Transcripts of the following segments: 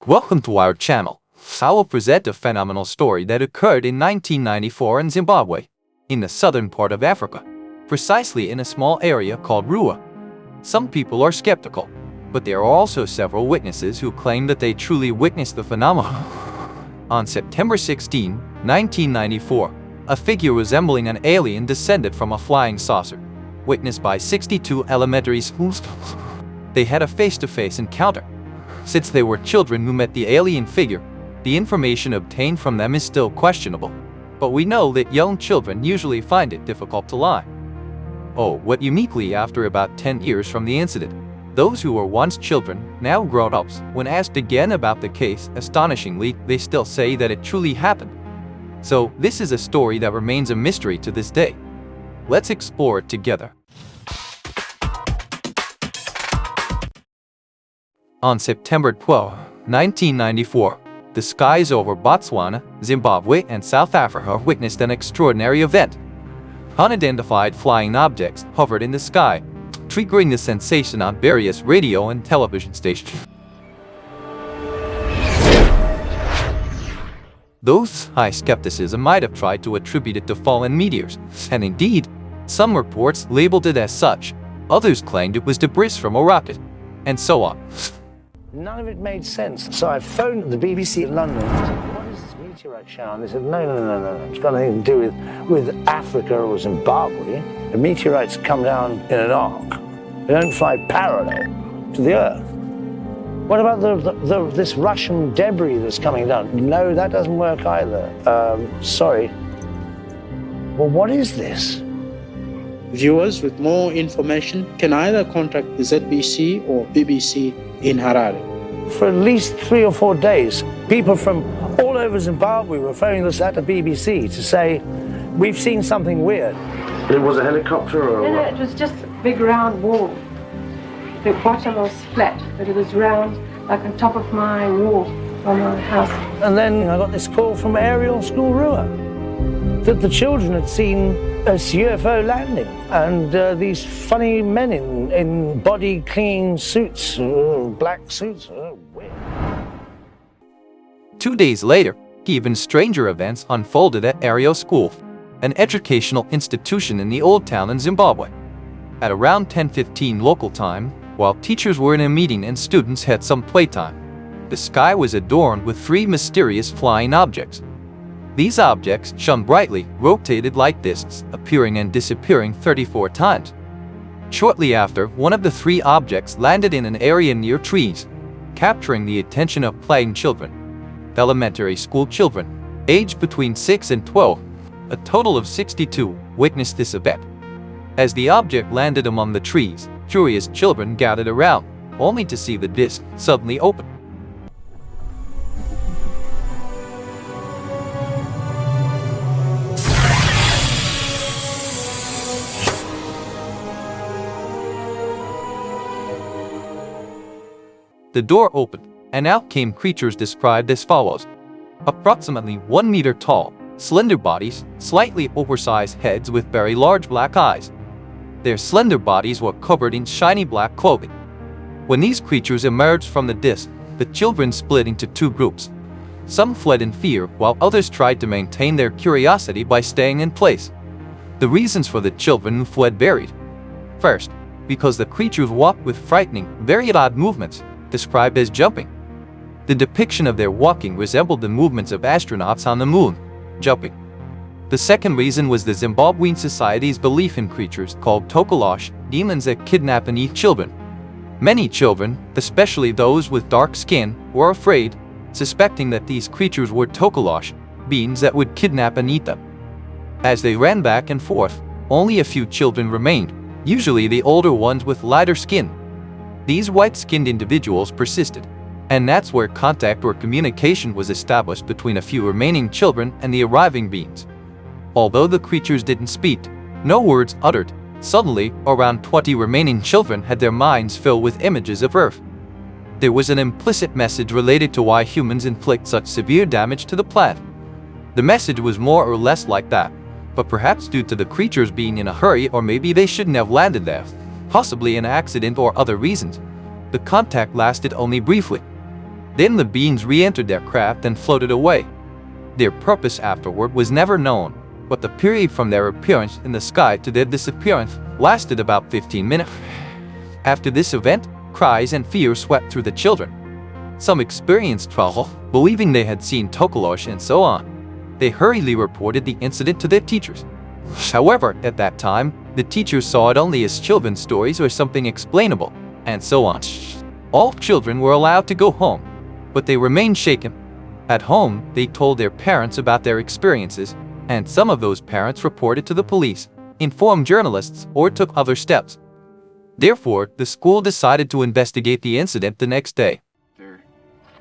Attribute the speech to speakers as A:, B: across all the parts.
A: Welcome to our channel. I will present a phenomenal story that occurred in 1994 in Zimbabwe, in the southern part of Africa, precisely in a small area called Ruwa. Some people are skeptical, but there are also several witnesses who claim that they truly witnessed the phenomenon. On September 16, 1994, a figure resembling an alien descended from a flying saucer, witnessed by 62 elementary schools. They had a face-to-face encounter. Since they were children who met the alien figure, the information obtained from them is still questionable. But we know that young children usually find it difficult to lie. Oh, what uniquely after about 10 years from the incident, those who were once children, now grown-ups, when asked again about the case, astonishingly, they still say that it truly happened. So, this is a story that remains a mystery to this day. Let's explore it together. On September 12, 1994, the skies over Botswana, Zimbabwe, and South Africa witnessed an extraordinary event. Unidentified flying objects hovered in the sky, triggering the sensation on various radio and television stations. Those high skepticism might have tried to attribute it to fallen meteors, and indeed, some reports labeled it as such, others claimed it was debris from a rocket, and so on.
B: None of it made sense. So I phoned the BBC in London and said, what is this meteorite shower? And they said, no. It's got nothing to do with Africa or Zimbabwe. The meteorites come down in an arc. They don't fly parallel to the Earth. What about this Russian debris that's coming down? No, that doesn't work either. Sorry. Well, what is this?
C: Viewers with more information can either contact the ZBC or BBC in Harare.
B: For at least 3 or 4 days, people from all over Zimbabwe were phoning us at the BBC to say, we've seen something weird.
D: It was a helicopter or
E: No,
D: what?
E: it was just a big round wall. The bottom was flat, but it was round, like on top of my wall on my house.
B: And then I got this call from Ariel School Ruwa that the children had seen a UFO landing and these funny men in body-clinging suits, black suits. Weird.
A: 2 days later, even stranger events unfolded at Ariel School, an educational institution in the Old Town in Zimbabwe. At around 10:15 local time, while teachers were in a meeting and students had some playtime, the sky was adorned with 3 mysterious flying objects. These objects shone brightly, rotated like discs, appearing and disappearing 34 times. Shortly after, one of the 3 objects landed in an area near trees, capturing the attention of playing children. Elementary school children, aged between 6 and 12, a total of 62, witnessed this event. As the object landed among the trees, curious children gathered around, only to see the disc suddenly open. The door opened, and out came creatures described as follows. Approximately 1 meter tall, slender bodies, slightly oversized heads with very large black eyes. Their slender bodies were covered in shiny black clothing. When these creatures emerged from the disc, the children split into 2 groups. Some fled in fear, while others tried to maintain their curiosity by staying in place. The reasons for the children who fled varied. First, because the creatures walked with frightening, very odd movements, described as jumping. The depiction of their walking resembled the movements of astronauts on the moon, jumping. The second reason was the Zimbabwean society's belief in creatures called tokolosh, demons that kidnap and eat children. Many children, especially those with dark skin, were afraid, suspecting that these creatures were tokolosh, beings that would kidnap and eat them. As they ran back and forth, only a few children remained, usually the older ones with lighter skin. These white-skinned individuals persisted, and that's where contact or communication was established between a few remaining children and the arriving beings. Although the creatures didn't speak, no words uttered, suddenly around 20 remaining children had their minds filled with images of Earth. There was an implicit message related to why humans inflict such severe damage to the planet. The message was more or less like that, but perhaps due to the creatures being in a hurry, or maybe they shouldn't have landed there, possibly an accident or other reasons, the contact lasted only briefly. Then the beings re-entered their craft and floated away. Their purpose afterward was never known, but the period from their appearance in the sky to their disappearance lasted about 15 minutes. After this event, cries and fear swept through the children. Some experienced trouble, believing they had seen Tokolosh and so on. They hurriedly reported the incident to their teachers. However, at that time, the teachers saw it only as children's stories or something explainable, and so on. All children were allowed to go home, but they remained shaken. At home, they told their parents about their experiences, and some of those parents reported to the police, informed journalists, or took other steps. Therefore, the school decided to investigate the incident the next day.
F: There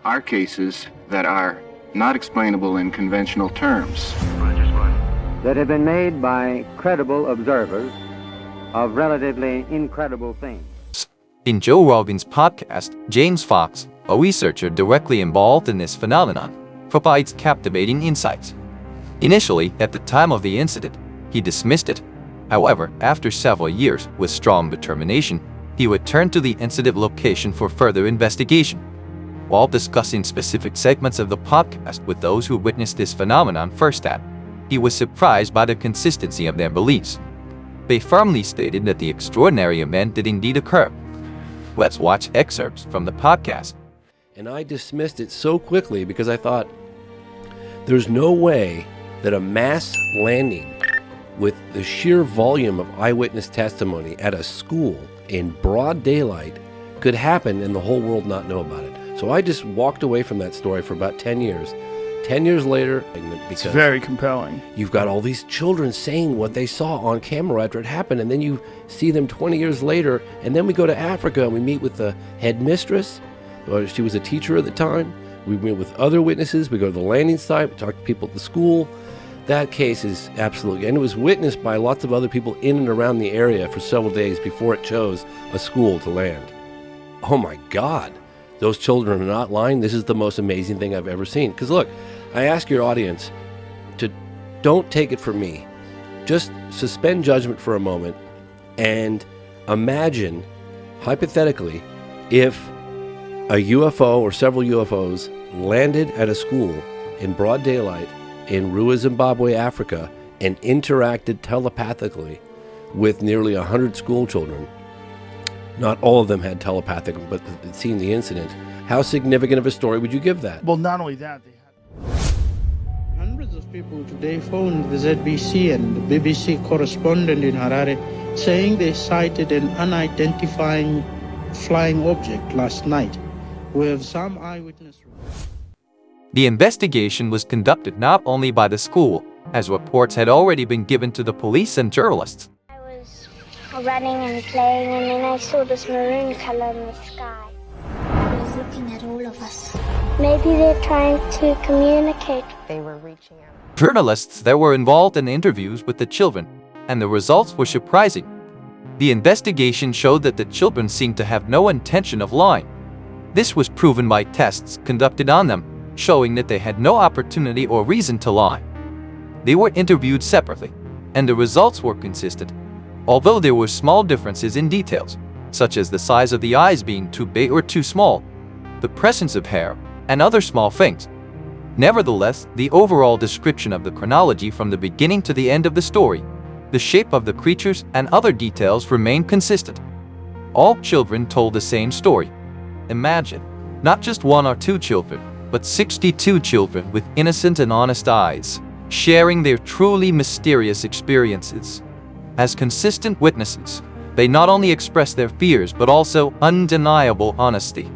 F: are cases that are not explainable in conventional terms.
G: That have been made by credible observers of relatively incredible things.
A: In Joe Rogan's podcast, James Fox, a researcher directly involved in this phenomenon, provides captivating insights. Initially, at the time of the incident, he dismissed it. However, after several years, with strong determination, he returned to the incident location for further investigation. While discussing specific segments of the podcast with those who witnessed this phenomenon firsthand, he was surprised by the consistency of their beliefs. They firmly stated that the extraordinary event did indeed occur. Let's watch excerpts from the podcast.
H: And I dismissed it so quickly because I thought, there's no way that a mass landing with the sheer volume of eyewitness testimony at a school in broad daylight could happen and the whole world not know about it. So I just walked away from that story for about 10 years. 10 years later, because
I: it's very compelling.
H: You've got all these children saying what they saw on camera after it happened, and then you see them 20 years later, and then we go to Africa and we meet with the headmistress, or she was a teacher at the time. We meet with other witnesses, we go to the landing site, we talk to people at the school. That case is absolutely, and it was witnessed by lots of other people in and around the area for several days before it chose a school to land. Oh my God, those children are not lying. This is the most amazing thing I've ever seen. Because look, I ask your audience to don't take it from me. Just suspend judgment for a moment and imagine, hypothetically, if a UFO or several UFOs landed at a school in broad daylight in Ruwa, Zimbabwe, Africa, and interacted telepathically with nearly 100 school children. Not all of them had telepathic, but had seen the incident. How significant of a story would you give that?
I: Well, not only that, they had...
C: Hundreds of people today phoned the ZBC and the BBC correspondent in Harare saying they sighted an unidentified flying object last night. We have some eyewitness.
A: The investigation was conducted not only by the school, as reports had already been given to the police and journalists.
J: I was running and playing, and then I saw this maroon color in the sky. It was looking at all of us. Maybe they're trying to communicate. They were reaching out.
A: Journalists that were involved in interviews with the children, and the results were surprising. The investigation showed that the children seemed to have no intention of lying. This was proven by tests conducted on them, showing that they had no opportunity or reason to lie. They were interviewed separately, and the results were consistent, although there were small differences in details, such as the size of the eyes being too big or too small, the presence of hair, and other small things. Nevertheless, the overall description of the chronology from the beginning to the end of the story, the shape of the creatures, and other details remained consistent. All children told the same story. Imagine, not just one or two children, but 62 children with innocent and honest eyes, sharing their truly mysterious experiences. As consistent witnesses, they not only expressed their fears but also undeniable honesty.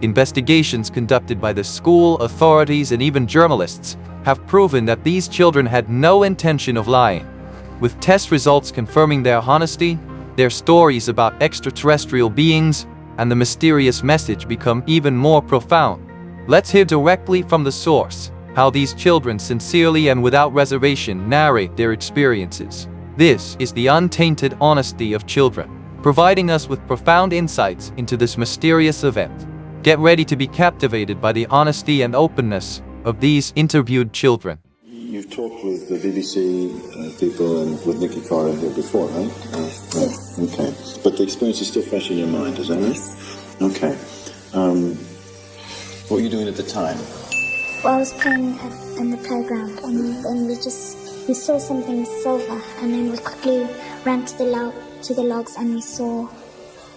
A: Investigations conducted by the school, authorities, and even journalists have proven that these children had no intention of lying. With test results confirming their honesty, their stories about extraterrestrial beings and the mysterious message become even more profound. Let's hear directly from the source how these children sincerely and without reservation narrate their experiences. This is the untainted honesty of children, providing us with profound insights into this mysterious event. Get ready to be captivated by the honesty and openness of these interviewed children.
K: You've talked with the BBC people and with Nikki Carter here before, right? Yes. Okay. But the experience is still fresh in your mind, is that right? Okay. What were you doing at the time?
J: Well, I was playing in the playground, and then we saw something silver, and then we quickly ran to the logs, and we saw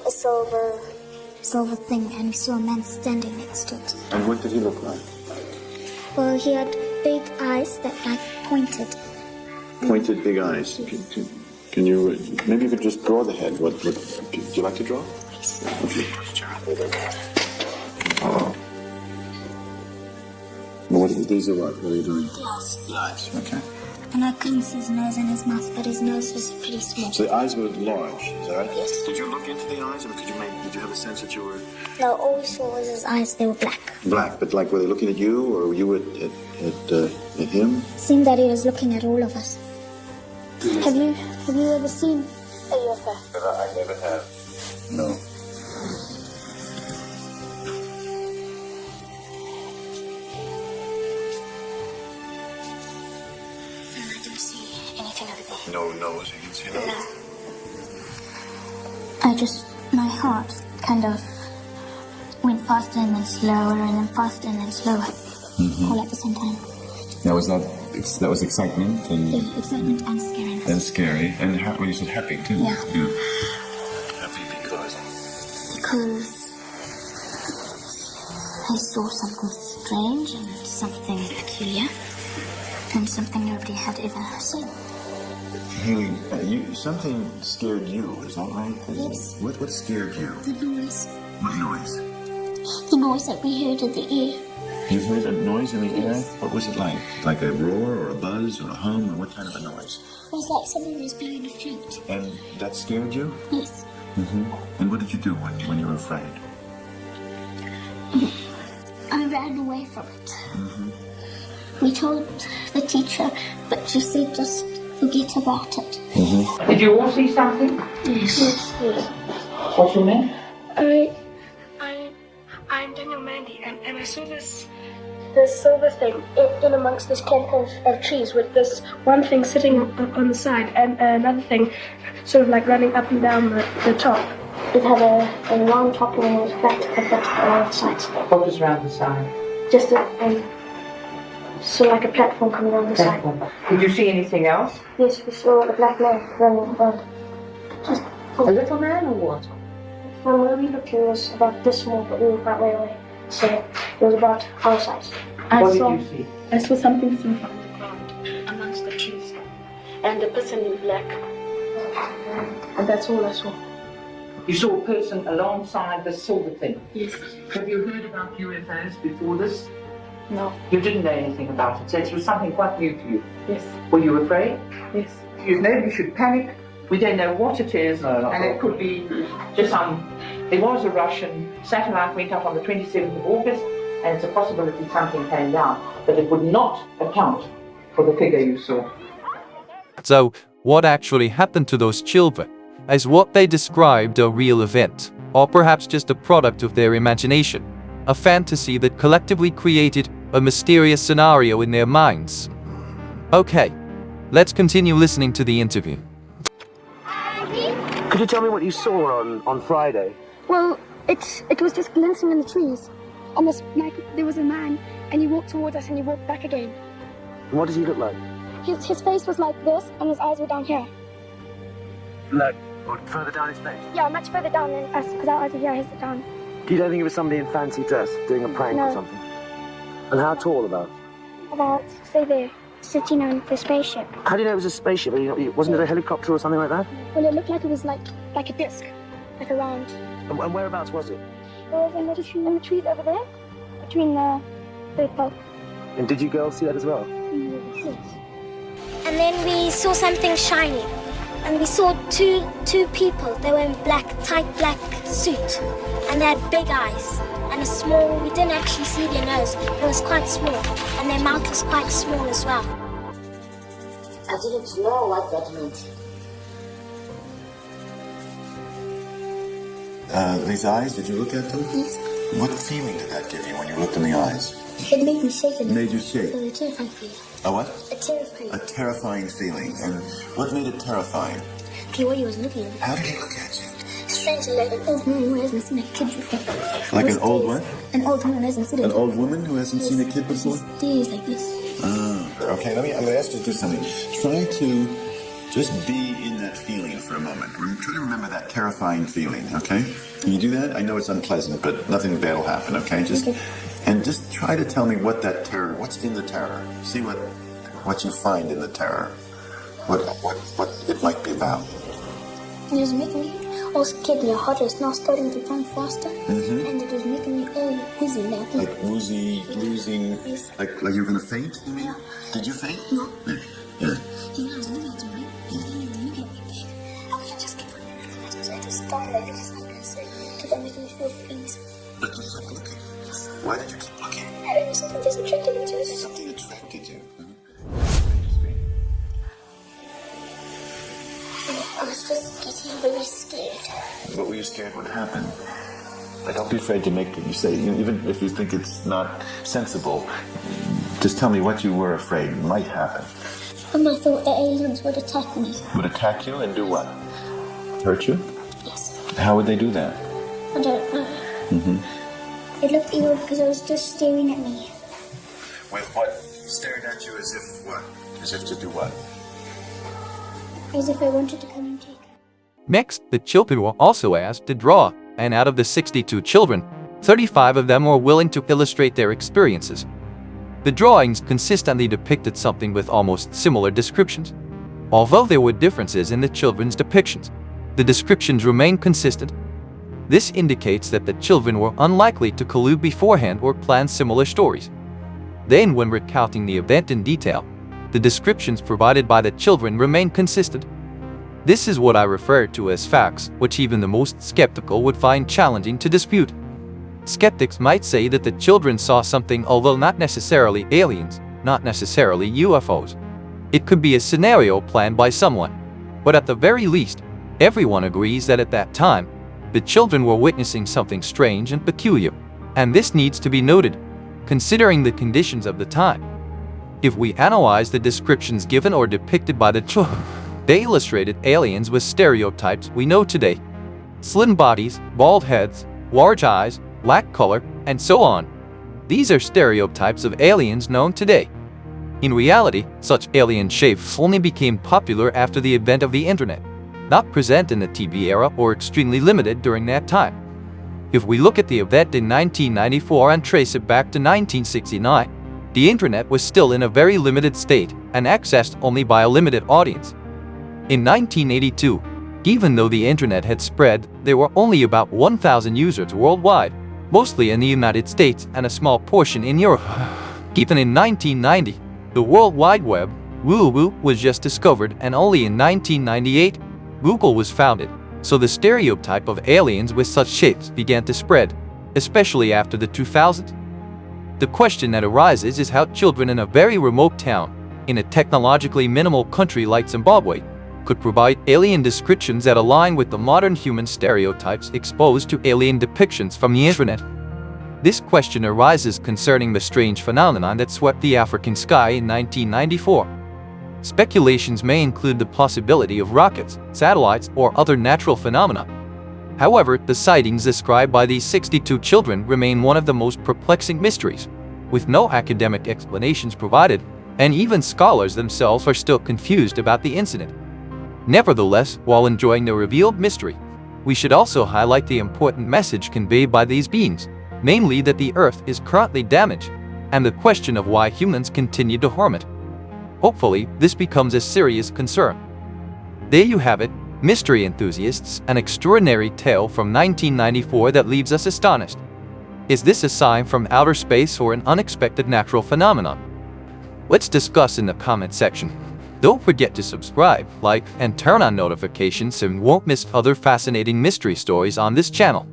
J: a silver thing, and we saw a man standing next to it.
K: And what did he look like?
J: Well, he had big eyes that pointed.
K: Pointed big eyes. Can you, maybe you could just draw the head. What do you like to draw?
J: Yes.
K: These are what? What are you doing?
J: The
K: eyes. Okay.
J: And I couldn't see his nose and his mouth, but his nose was pretty small.
K: So the eyes were large, is that right?
J: Yes.
K: Did you look into the eyes, or did you have a sense that you were...
J: No, all we saw was his eyes. They were black.
K: Black, but like, were they looking at you, or were you at him?
J: It seemed that he was looking at all of us. Have you ever seen a UFO?
K: I never have. No.
J: I didn't see anything over there.
K: No nose, you can see that?
J: No. My heart kind of went faster and then slower and then faster and then slower. All at the same time.
K: Now, that was excitement and...
J: Yeah, excitement and scary.
K: And scary. And well, you said happy, too.
J: Yeah.
K: Happy because...
J: Because I saw something strange and something peculiar and something nobody had ever seen.
K: Haley, something scared you, is that right?
J: Yes.
K: What scared you?
J: The noise.
K: What noise?
J: The noise that we heard in the air.
K: You heard a noise in the air?
J: Yes.
K: What was it like? Like a roar or a buzz or a hum, or what kind of a noise?
J: It was like someone was blowing a flute.
K: And that scared you?
J: Yes.
K: And what did you do when you were afraid?
J: I ran away from it. We told the teacher, but she said just forget about it.
L: Did you all see something?
J: Yes.
L: What's your name?
E: I'm Daniel Mandy, and I saw this silver thing in amongst this clump of trees with this one thing sitting on the side and another thing sort of like running up and down the top.
J: It had a round top and it was flat around the sides.
L: What was round the side?
J: Just so like a platform coming around the side.
L: Did you see anything else?
J: Yes, we saw a black man running around. Just
L: a little man or what?
J: From where we looked, it was about this small, but we were quite way away. So it was about our size.
L: What did you see?
E: I saw something small on the ground amongst the trees and a person in black. And that's all I saw.
L: You saw a person alongside the silver thing?
E: Yes.
L: Have you heard about UFOs before this?
E: No.
L: You didn't know anything about it, so it was something quite new to you?
E: Yes.
L: Were you afraid?
E: Yes.
L: Nobody should panic. We don't know what it is, and it could be just there was a Russian satellite went up on the 27th of August, and it's a possibility something came down, but it would not account for the figure you saw.
A: So, what actually happened to those children? Is what they described a real event, or perhaps just a product of their imagination? A fantasy that collectively created a mysterious scenario in their minds? Okay, let's continue listening to the interview.
B: Could you tell me what you saw on Friday?
J: Well, it was just glancing in the trees. Almost like there was a man, and he walked towards us and he walked back again.
B: And what does he look like?
J: His face was like this, and his eyes were down here.
B: Like, further down his face?
J: Yeah, much further down than us, because our eyes are here, his are down.
B: You don't think it was somebody in fancy dress doing a prank or something? And how tall about?
J: About, say there, sitting on the spaceship.
B: How do you know it was a spaceship? Wasn't it a helicopter or something like that?
J: Well, it looked like it was like a disc, like a round.
B: And whereabouts was it?
J: It was in the trees over there, between the both.
B: And did you girls see that as well?
J: Yes. And then we saw something shiny. And we saw two people. They were in tight black suit. And they had big eyes. And we didn't actually see their nose. It was quite small. And their mouth was quite small as well.
M: I didn't know what that meant.
K: These eyes, did you look at them?
J: Yes.
K: What feeling did that give you when you looked in the eyes?
J: It made me shake.
K: It made you shake?
J: It was a terrifying feeling.
K: A what?
J: A terrifying.
K: A terrifying feeling. And what made it terrifying?
J: The way he was looking at me.
K: How did he look at you?
J: strangely like an old woman who hasn't seen a kid before.
K: Like an old what?
J: An old woman who hasn't seen a kid.
K: An old woman who hasn't seen a kid before?
J: Stays like this.
K: Okay, I'm going to ask you to do something. Try to just be in that feeling for a moment. Try to remember that terrifying feeling, okay? Can you do that? I know it's unpleasant, but nothing bad will happen, okay? And just try to tell me what that terror, what's in the terror. See what you find in the terror. What it might be about.
J: It was making me all scared. My heart was now starting to pump faster, and it was making me all woozy now.
K: Like woozy, losing,
J: Yes.
K: like you're gonna faint? You mean?
J: Yeah.
K: Did you faint?
J: No.
K: Yeah.
J: He was looking at me, and then he was looking at me back. I was just keep on looking at him. I just started like this, like I said, to make me feel faint.
K: But you kept looking. Why did you keep looking?
J: I don't know, something just attracted me to it.
K: Something attracted you.
J: I was just getting very scared.
K: What were you scared would happen? Like, don't be afraid to make it. You say, even if you think it's not sensible, just tell me what you were afraid might happen.
J: I thought the aliens would attack me.
K: Would attack you and do what? Hurt you?
J: Yes.
K: How would they do that?
J: I don't know. It looked evil because it was just staring at me.
K: With what? Staring at you as if what? As if to do what?
J: As if I wanted to come and take her.
A: Next, the children were also asked to draw, and out of the 62 children, 35 of them were willing to illustrate their experiences. The drawings consistently depicted something with almost similar descriptions. Although there were differences in the children's depictions, the descriptions remained consistent. This indicates that the children were unlikely to collude beforehand or plan similar stories. Then, when recounting the event in detail, the descriptions provided by the children remained consistent. This is what I refer to as facts, which even the most skeptical would find challenging to dispute. Skeptics might say that the children saw something, although not necessarily aliens, not necessarily UFOs. It could be a scenario planned by someone. But at the very least, everyone agrees that at that time, the children were witnessing something strange and peculiar. And this needs to be noted, considering the conditions of the time. If we analyze the descriptions given or depicted by the children, they illustrated aliens with stereotypes we know today. Slim bodies, bald heads, large eyes, black color, and so on. These are stereotypes of aliens known today. In reality, such alien shapes only became popular after the advent of the internet, not present in the TV era or extremely limited during that time. If we look at the event in 1994 and trace it back to 1969, the internet was still in a very limited state and accessed only by a limited audience. In 1982, even though the internet had spread, there were only about 1,000 users worldwide, mostly in the United States and a small portion in Europe. Even in 1990, the World Wide Web, Ruwa, was just discovered, and only in 1998, Google was founded, so the stereotype of aliens with such shapes began to spread, especially after the 2000s. The question that arises is how children in a very remote town, in a technologically minimal country like Zimbabwe, could provide alien descriptions that align with the modern human stereotypes exposed to alien depictions from the internet. This question arises concerning the strange phenomenon that swept the African sky in 1994. Speculations may include the possibility of rockets, satellites, or other natural phenomena. However, the sightings described by these 62 children remain one of the most perplexing mysteries, with no academic explanations provided, and even scholars themselves are still confused about the incident. Nevertheless, while enjoying the revealed mystery, we should also highlight the important message conveyed by these beings, namely that the Earth is currently damaged, and the question of why humans continue to harm it. Hopefully, this becomes a serious concern. There you have it, mystery enthusiasts, an extraordinary tale from 1994 that leaves us astonished. Is this a sign from outer space or an unexpected natural phenomenon? Let's discuss in the comment section. Don't forget to subscribe, like, and turn on notifications so you won't miss other fascinating mystery stories on this channel.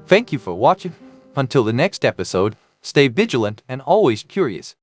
A: Thank you for watching. Until the next episode, stay vigilant and always curious.